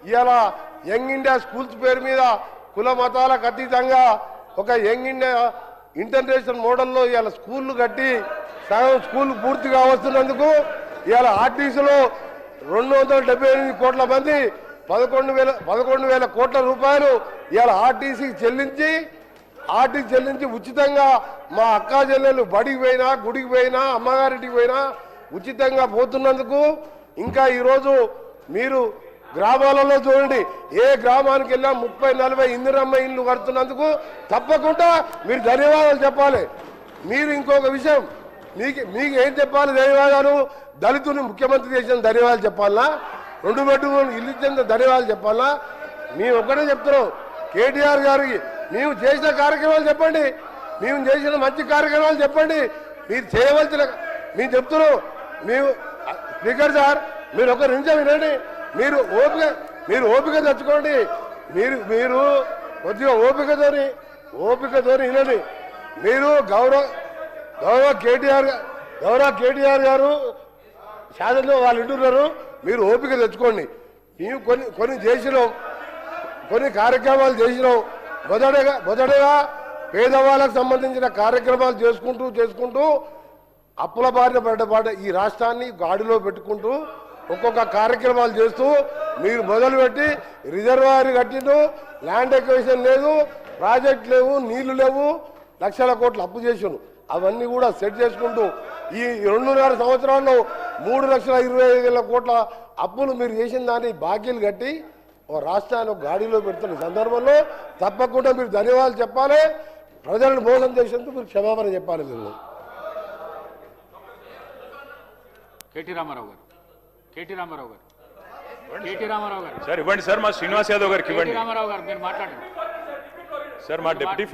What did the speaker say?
ఇవాళ young India schools పేరు మీద కుల మతాలకు అతీతంగా ఒక యంగ్ ఇండియా ఇంటర్నేషనల్ మోడల్లో ఇవాళ స్కూళ్ళు కట్టి సగం స్కూల్ పూర్తిగా వస్తున్నందుకు ఇవాళ ఆర్టీసీలో 278 కోట్ల మంది 11,000 కోట్ల రూపాయలు ఇవాళ ఆర్టీసీకి చెల్లించి ఉచితంగా మా అక్కా చెల్లెలు బడికి పోయినా గుడికి పోయినా అమ్మగారింటికి పోయినా ఉచితంగా పోతున్నందుకు ఇంకా ఈరోజు మీరు గ్రామాలలో చూడండి ఏ గ్రామానికి వెళ్ళా 30-40 ఇందిరమ్మ ఇల్లు కడుతున్నందుకు తప్పకుండా మీరు ధన్యవాదాలు చెప్పాలి. మీరు ఇంకొక విషయం మీకు ఏం చెప్పాలి ధన్యవాదాలు? దళితుని ముఖ్యమంత్రి చేసిన ధన్యవాదాలు చెప్పాలా? 2 బెడ్రూమ్ ఇల్లు ఇచ్చిన ధన్యవాదాలు చెప్పాలా? మేము ఒక్కటే చెప్తున్నాం కేటీఆర్ గారికి మేము చేసిన కార్యక్రమాలు చెప్పండి, మేము చేసిన మంచి కార్యక్రమాలు చెప్పండి. మీరు చేయవలసిన మేము చెప్తున్నాం. మేము స్పీకర్ సార్ మీరు ఒక నిమిషం వినండి. మీరు ఓపిక తెచ్చుకోండి. మీరు కొద్దిగా ఓపికతో వినండి. మీరు గౌరవ కేటీఆర్ గారు శాసనలో వాళ్ళు వింటున్నారు. మీరు ఓపిక తెచ్చుకోండి. మేము కొన్ని చేసినాం, కొన్ని కార్యక్రమాలు చేసినాం. మొదటగా పేదవాళ్ళకు సంబంధించిన కార్యక్రమాలు చేసుకుంటూ అప్పుల బారిన పడ్డ ఈ రాష్ట్రాన్ని గాడిలో పెట్టుకుంటూ ఒక్కొక్క కార్యక్రమాలు చేస్తూ మీరు మొదలుపెట్టి రిజర్వాయర్ కట్టిండు, ల్యాండ్ ఎక్విజిషన్ లేదు, ప్రాజెక్ట్ లేవు, నీళ్లు లేవు, లక్షల కోట్లు అప్పు చేసాను. అవన్నీ కూడా సెట్ చేసుకుంటూ ఈ 2.5 సంవత్సరాల్లో 3,25,000 కోట్ల అప్పులు మీరు చేసిన దాన్ని బాకీలు కట్టి ఓ రాష్ట్రాన్ని గాడిలో పెడుతున్న సందర్భంలో తప్పకుండా మీరు ధన్యవాదాలు చెప్పాలి. ప్రజలను మోసం చేసేందుకు మీరు క్షమాపణ చెప్పాలి. మీరు కేటీ రామారావు గారు సార్ ఇవ్వండి సార్, మా శ్రీనివాస్ యాదవ్ గారికి ఇవ్వండి. రామారావు గారు మీరు మాట్లాడండి సార్. మా డిప్యూటీ